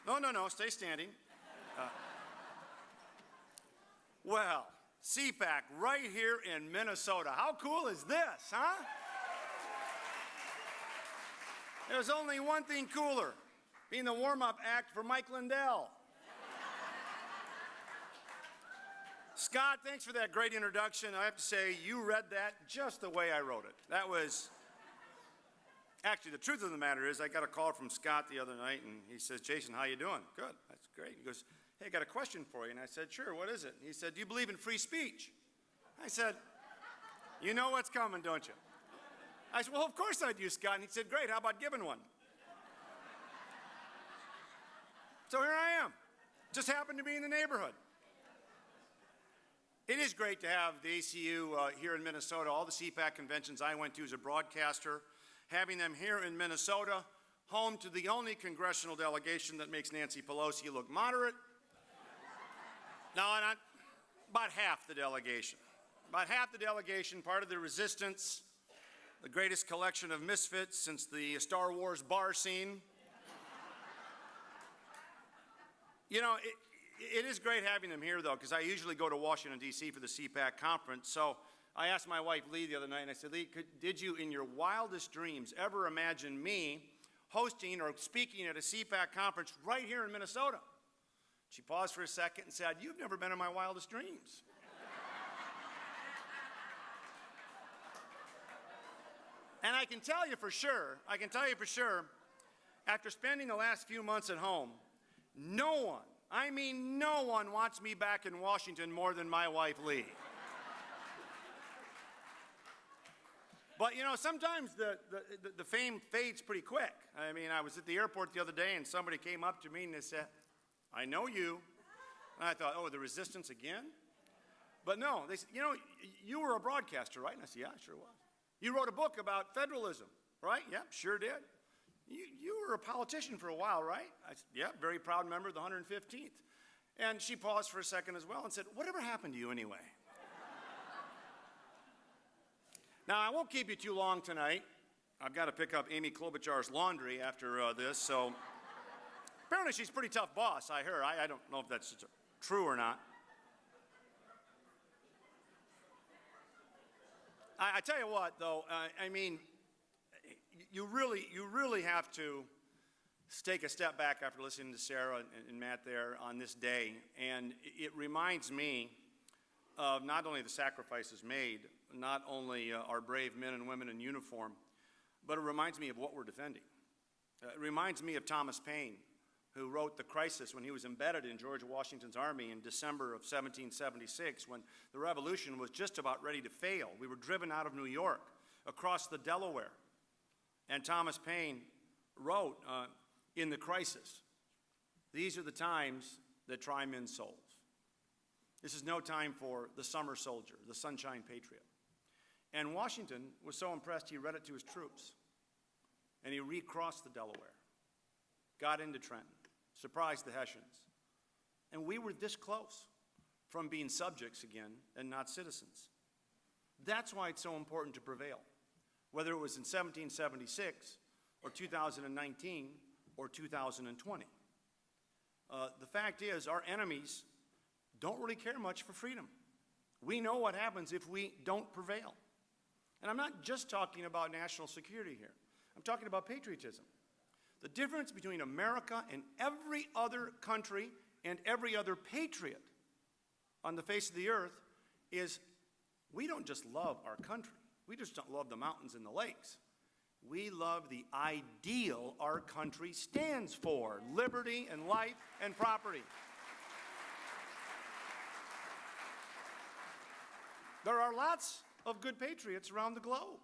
No, stay standing. Well, CPAC right here in Minnesota. How cool is this, huh? There's only one thing cooler, being the warm-up act for Mike Lindell. Scott, thanks for that great introduction. I have to say, you read that just the way I wrote it. That was, actually, the truth of the matter is I got a call from Scott the other night, and he says, Jason, how you doing? Good, that's great. He goes, hey, I got a question for you. And I said, sure, what is it? And he said, do you believe in free speech? I said, you know what's coming, don't you? I said, well, of course I do, Scott. And he said, great, how about giving one? So here I am. Just happened to be in the neighborhood. It is great to have the ACU here in Minnesota. All the CPAC conventions I went to as a broadcaster, having them here in Minnesota, home to the only congressional delegation that makes Nancy Pelosi look moderate. No, not about half the delegation. About half the delegation, part of the resistance, the greatest collection of misfits since the Star Wars bar scene. You know, it is great having them here, though, because I usually go to Washington, D.C. for the CPAC conference. So I asked my wife, Lee, the other night, and I said, Lee, did you, in your wildest dreams, ever imagine me hosting or speaking at a CPAC conference right here in Minnesota? She paused for a second and said, you've never been in my wildest dreams. And I can tell you for sure, after spending the last few months at home, no one, I mean no one wants me back in Washington more than my wife, Lee. But, you know, sometimes the fame fades pretty quick. I mean, I was at the airport the other day and somebody came up to me and they said, I know you. And I thought, oh, the resistance again? But no, they said, you know, you were a broadcaster, right? And I said, yeah, I sure was. You wrote a book about federalism, right? Yep, sure did. You were a politician for a while, right? I said, yeah, very proud member of the 115th. And she paused for a second as well and said, whatever happened to you anyway? Now, I won't keep you too long tonight. I've got to pick up Amy Klobuchar's laundry after this, so apparently she's a pretty tough boss, I heard. I don't know if that's true or not. I tell you what, though, I mean, you really have to take a step back after listening to Sarah and Matt there on this day, and it reminds me of not only the sacrifices made, not only our brave men and women in uniform, but it reminds me of what we're defending. It reminds me of Thomas Paine, who wrote The Crisis when he was embedded in George Washington's army in December of 1776, when the revolution was just about ready to fail. We were driven out of New York, across the Delaware. And Thomas Paine wrote in The Crisis, these are the times that try men's souls. This is no time for the summer soldier, the sunshine patriot. And Washington was so impressed he read it to his troops. And he recrossed the Delaware, got into Trenton, surprised the Hessians. And we were this close from being subjects again and not citizens. That's why it's so important to prevail, whether it was in 1776 or 2019 or 2020. The fact is, our enemies don't really care much for freedom. We know what happens if we don't prevail. And I'm not just talking about national security here. I'm talking about patriotism. The difference between America and every other country and every other patriot on the face of the earth is we don't just love our country. We just don't love the mountains and the lakes. We love the ideal our country stands for, liberty and life and property. There are lots of good patriots around the globe.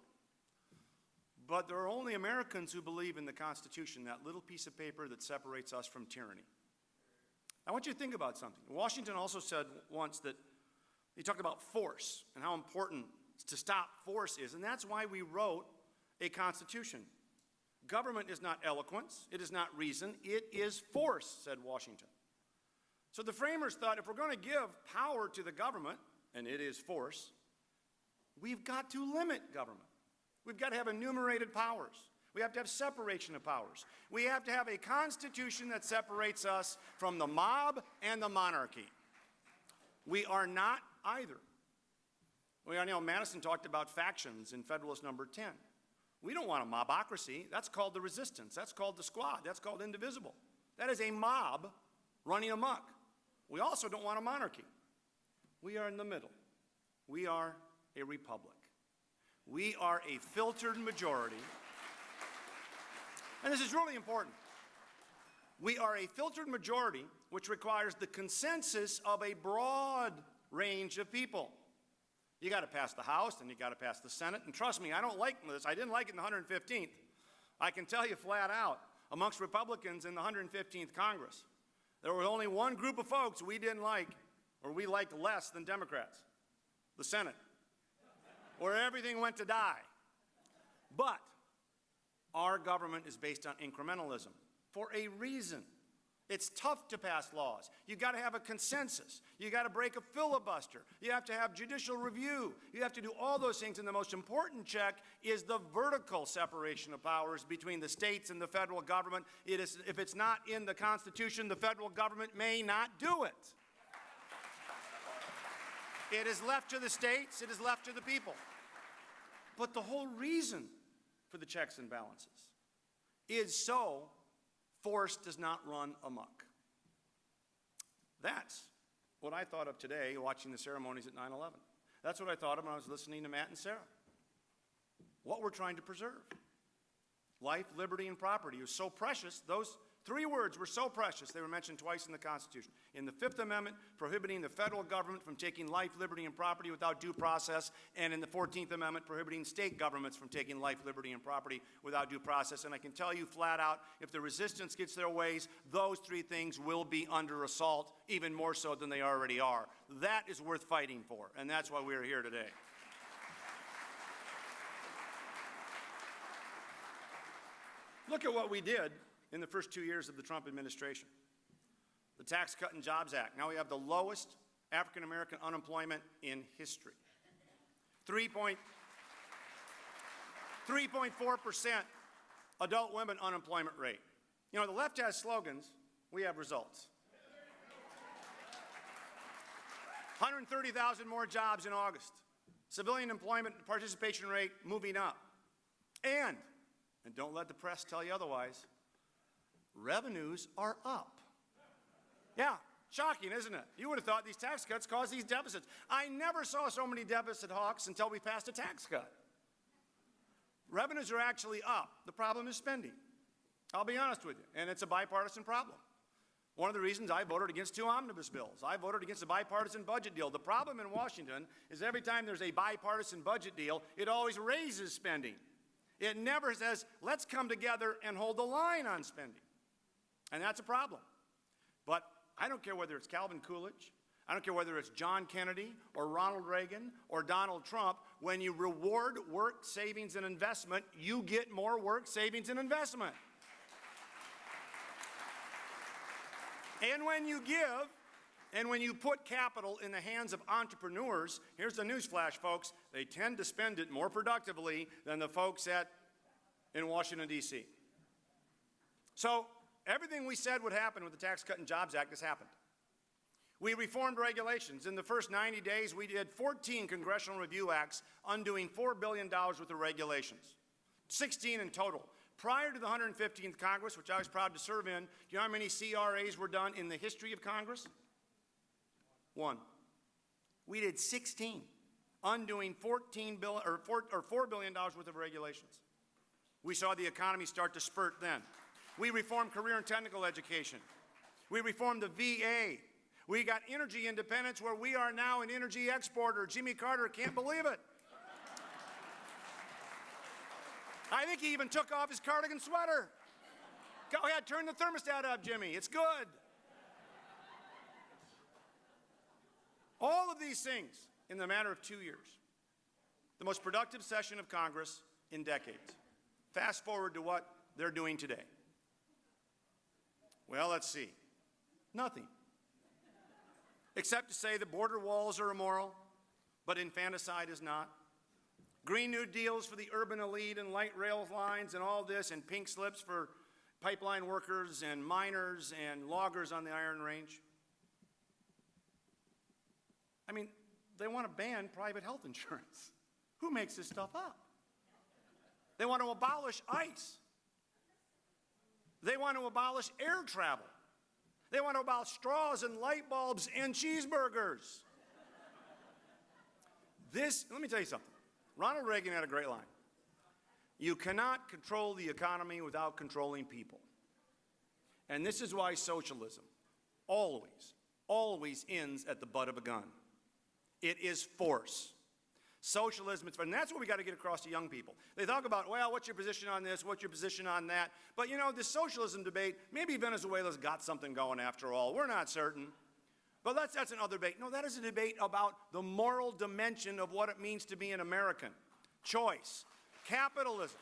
But there are only Americans who believe in the Constitution, that little piece of paper that separates us from tyranny. I want you to think about something. Washington also said once that he talked about force and how important to stop force is, and that's why we wrote a Constitution. Government is not eloquence, it is not reason, it is force, said Washington. So the framers thought if we're going to give power to the government, and it is force, we've got to limit government. We've got to have enumerated powers. We have to have separation of powers. We have to have a constitution that separates us from the mob and the monarchy. We are not either. Madison talked about factions in Federalist number 10. We don't want a mobocracy. That's called the resistance. That's called the squad. That's called indivisible. That is a mob running amok. We also don't want a monarchy. We are in the middle. We are a republic. We are a filtered majority. And this is really important. We are a filtered majority, which requires the consensus of a broad range of people. You got to pass the House, and you got to pass the Senate. And trust me, I don't like this. I didn't like it in the 115th. I can tell you flat out, amongst Republicans in the 115th Congress, there was only one group of folks we didn't like, or we liked less than Democrats, the Senate, where everything went to die. But our government is based on incrementalism for a reason. It's tough to pass laws. You got to have a consensus. You got to break a filibuster. You have to have judicial review. You have to do all those things, and the most important check is the vertical separation of powers between the states and the federal government. If it's not in the Constitution, the federal government may not do it. It is left to the states. It is left to the people. But the whole reason for the checks and balances is so force does not run amok. That's what I thought of today watching the ceremonies at 9/11. That's what I thought of when I was listening to Matt and Sarah. What we're trying to preserve. Life, liberty, and property was so precious. Those three words were so precious, they were mentioned twice in the Constitution. In the Fifth Amendment, prohibiting the federal government from taking life, liberty, and property without due process, and in the 14th Amendment, prohibiting state governments from taking life, liberty, and property without due process. And I can tell you flat out, if the resistance gets their ways, those three things will be under assault, even more so than they already are. That is worth fighting for, and that's why we're here today. Look at what we did in the first 2 years of the Trump administration. The Tax Cut and Jobs Act. Now we have the lowest African-American unemployment in history. 3.4% adult women unemployment rate. You know, the left has slogans, we have results. 130,000 more jobs in August. Civilian employment participation rate moving up. And don't let the press tell you otherwise, revenues are up. Yeah, shocking, isn't it? You would have thought these tax cuts caused these deficits. I never saw so many deficit hawks until we passed a tax cut. Revenues are actually up. The problem is spending. I'll be honest with you, and it's a bipartisan problem. One of the reasons I voted against 2 omnibus bills. I voted against a bipartisan budget deal. The problem in Washington is every time there's a bipartisan budget deal, it always raises spending. It never says, let's come together and hold the line on spending. And that's a problem. But I don't care whether it's Calvin Coolidge, I don't care whether it's John Kennedy or Ronald Reagan or Donald Trump, when you reward work, savings, and investment, you get more work, savings, and investment. And when you give, and when you put capital in the hands of entrepreneurs, here's the news flash, folks, they tend to spend it more productively than the folks in Washington, D.C. So everything we said would happen with the Tax Cut and Jobs Act has happened. We reformed regulations. In the first 90 days, we did 14 congressional review acts undoing $4 billion worth of regulations, 16 in total. Prior to the 115th Congress, which I was proud to serve in, do you know how many CRAs were done in the history of Congress? 1. We did 16, undoing $4 billion worth of regulations. We saw the economy start to spurt then. We reformed career and technical education. We reformed the VA. We got energy independence where we are now an energy exporter. Jimmy Carter can't believe it. I think he even took off his cardigan sweater. Go ahead, turn the thermostat up, Jimmy. It's good. All of these things in the matter of 2 years. The most productive session of Congress in decades. Fast forward to what they're doing today. Well, let's see. Nothing. Except to say the border walls are immoral, but infanticide is not. Green New Deals for the urban elite and light rail lines and all this, and pink slips for pipeline workers and miners and loggers on the Iron Range. I mean, they want to ban private health insurance. Who makes this stuff up? They want to abolish ICE. They want to abolish air travel. They want to abolish straws and light bulbs and cheeseburgers. Let me tell you something. Ronald Reagan had a great line. You cannot control the economy without controlling people. And this is why socialism always ends at the butt of a gun. It is force. Socialism, and that's what we got to get across to young people. They talk about, well, what's your position on this? What's your position on that? But you know, this socialism debate, maybe Venezuela's got something going after all. We're not certain. But that's another debate. No, that is a debate about the moral dimension of what it means to be an American. Choice. Capitalism.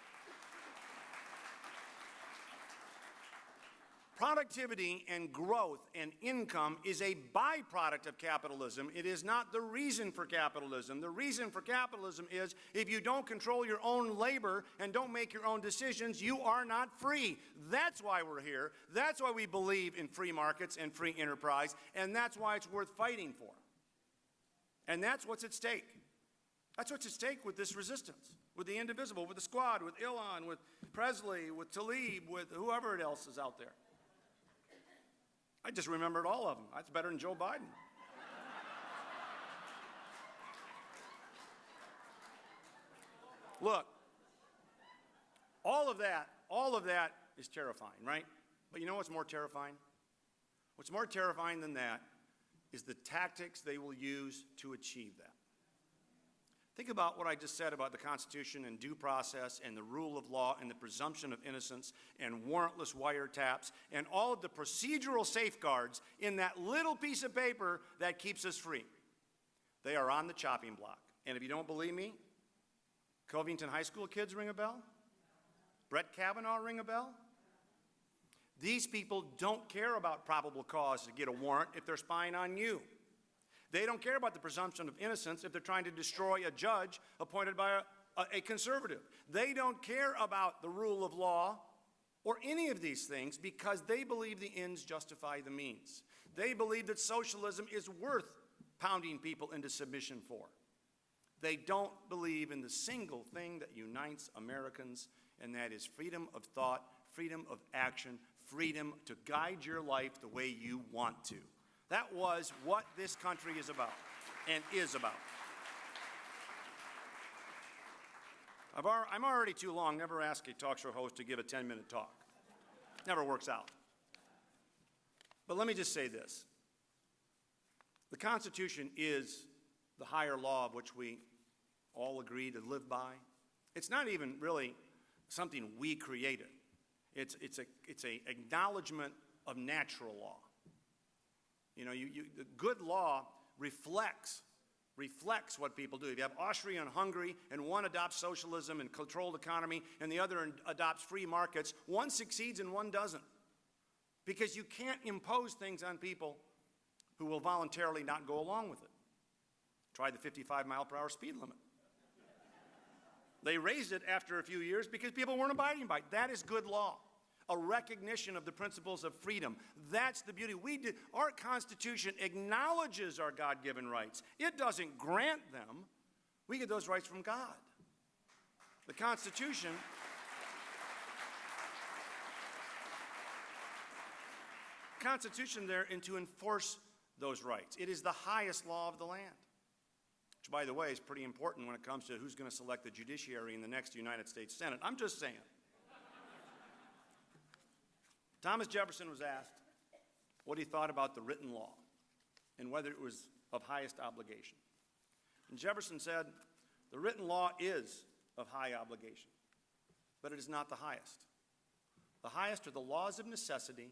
Productivity and growth and income is a byproduct of capitalism. It is not the reason for capitalism. The reason for capitalism is if you don't control your own labor and don't make your own decisions, you are not free. That's why we're here. That's why we believe in free markets and free enterprise, and that's why it's worth fighting for. And that's what's at stake. That's what's at stake with this resistance, with the Indivisible, with the Squad, with Ilan, with Presley, with Tlaib, with whoever else is out there. I just remembered all of them. That's better than Joe Biden. Look, all of that is terrifying, right? But you know what's more terrifying? What's more terrifying than that is the tactics they will use to achieve that. Think about what I just said about the Constitution and due process and the rule of law and the presumption of innocence and warrantless wiretaps and all of the procedural safeguards in that little piece of paper that keeps us free. They are on the chopping block. And if you don't believe me, Covington High School kids ring a bell? Brett Kavanaugh ring a bell? These people don't care about probable cause to get a warrant if they're spying on you. They don't care about the presumption of innocence if they're trying to destroy a judge appointed by a conservative. They don't care about the rule of law or any of these things because they believe the ends justify the means. They believe that socialism is worth pounding people into submission for. They don't believe in the single thing that unites Americans, and that is freedom of thought, freedom of action, freedom to guide your life the way you want to. That was what this country is about and is about. I'm already too long. Never ask a talk show host to give a 10-minute talk. Never works out. But let me just say this. The Constitution is the higher law of which we all agree to live by. It's not even really something we created. It's a acknowledgement of natural law. You know, the good law reflects what people do. If you have Austria and Hungary, and one adopts socialism and controlled economy, and the other adopts free markets, one succeeds and one doesn't. Because you can't impose things on people who will voluntarily not go along with it. Try the 55-mile-per-hour speed limit. They raised it after a few years because people weren't abiding by it. That is good law. A recognition of the principles of freedom. That's the beauty. Our Constitution acknowledges our God-given rights. It doesn't grant them. We get those rights from God. The Constitution there and to enforce those rights. It is the highest law of the land. Which, by the way, is pretty important when it comes to who's going to select the judiciary in the next United States Senate. I'm just saying. Thomas Jefferson was asked what he thought about the written law and whether it was of highest obligation. And Jefferson said, the written law is of high obligation, but it is not the highest. The highest are the laws of necessity,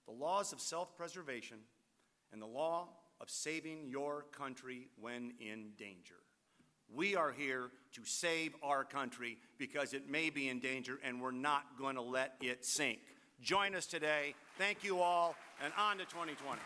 the laws of self-preservation, and the law of saving your country when in danger. We are here to save our country because it may be in danger, and we're not going to let it sink. Join us today. Thank you all, and on to 2020.